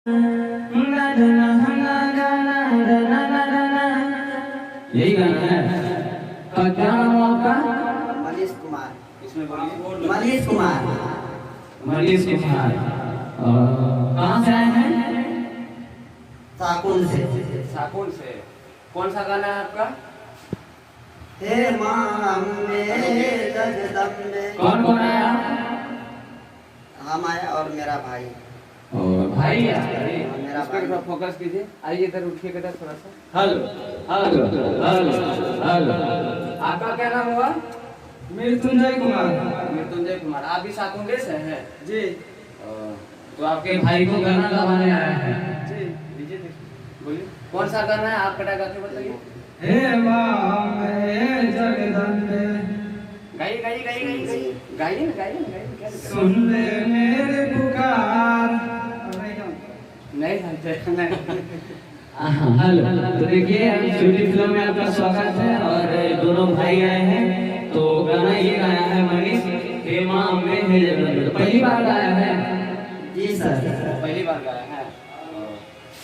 यही गाना है। क्या नाम है आपका? मनीष कुमार। इसमें बोलिए। मनीष कुमार। मनीष कुमार। कहाँ से आए हैं? साकुल से। साकुल से। कौन सा गाना है आपका? हे माँ अम्बे जगदम्बे। कौन कौन आया? हम आए और मेरा भाई। भाई मेरा इस पर थोड़ा फोकस कीजिए। आइए इधर उठिए बेटा थोड़ा सा। Hello hello hello hello. आपका क्या नाम हुआ? मृत्युंजय कुमार। मृत्युंजय कुमार। आप भी साकुंडे से हैं? जी तो आपके भाई को गाना गवाने आया है। जी लीजिए बोलिए। कौन सा गाना है आप बेटा गा के बताइए। हे माँ अम्बे जगदम्बे। गाइए गाइए गाइए गाइए गाइए ना गाइए ना गाइए क्या दिक्कत है? सुन ले मेरे पुकार। नहीं जानते नहीं। हेलो। तो देखिए स्वीटी फिल्म में आपका स्वागत है और दोनों भाई आए हैं। तो गाना ये गाया है मनीष, हे माँ अम्बे हे जगदम्बे। पहली बार गाया है? जी सर। पहली बार गाया है।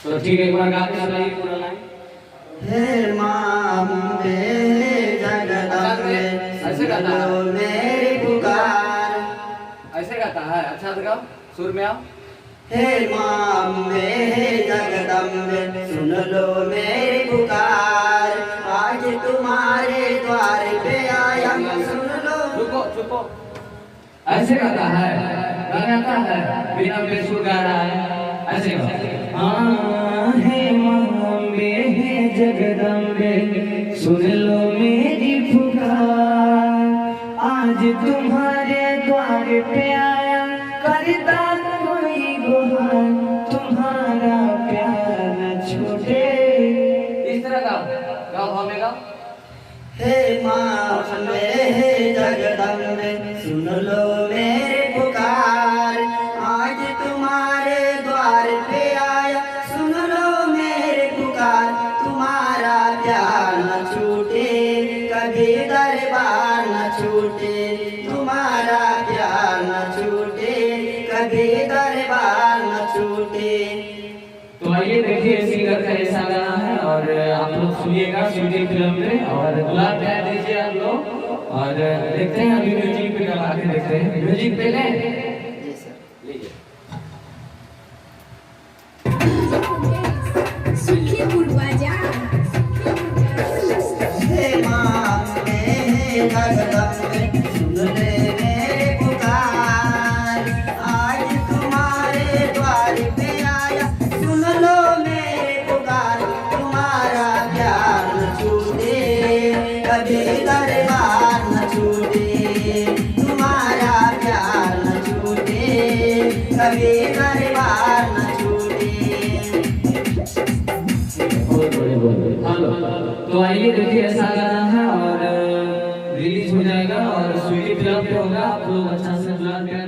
तो ठीक है, एक बार गा के सुनाइए पूरा लाइन। हे माँ अम्बे जगदम्बे ऐसे गाता है? सुनो मेरी पुकार। ऐसे गाता है? अच्छा से गाओ, सुर में आओ। हे माँ अम्बे जगदम्बे सुन लो मेरी पुकार। आज तुम्हारे द्वार पे आया सुन लो। रुको चुपो। ऐसे गाता है? गाना आता है? बिना बेसुर गा रहा है। ऐसे गाओ। हाँ हे माँ अम्बे हे जगदम्बे सुन लो मेरी पुकार। आज तुम्हारे द्वार पे आया करता कोई गुहार। तुम्हारा प्यार न छूटे। इस तरह गाओ, गाओ हमें गाओ। हे माँ अम्बे हे जगदम्बे सुन लो मेरी पुकार। आज तुम्हारे द्वार पे आया सुन लो मेरी पुकार। तुम्हारा प्यार न छूटे कभी दरबार न छूटे। तुम्हारा प्यार न छूटे कभी दरबार न छूटे। तो आइए देखिए सिंगर का ऐसा गाना है और आप लोग सुनिएगा स्वीटी फिल्म में और गुलाब प्यार दीजिए आप लोग। और देखते हैं अभी म्यूजिक पे लगा के देखते हैं। म्यूजिक पे ले। जी सर। लीजिए। सुखीपुर बाजार। हे माँ अम्बे हे जगदम्बे सुन ले मेरी पुकार। आज तुम्हारे द्वार पे आया सुन लो मेरी पुकार। तुम्हारा प्यार न छूटे कभी दरबार न छूटे। तुम्हारा प्यार न छूटे कभी दरबार न छूटे। हेलो। तो आइए देखिए ऐसा गाना है और रिलीज हो जाएगा और स्वीटी फिल्म पे होगा। आप लोग अच्छा से गुलाब प्यार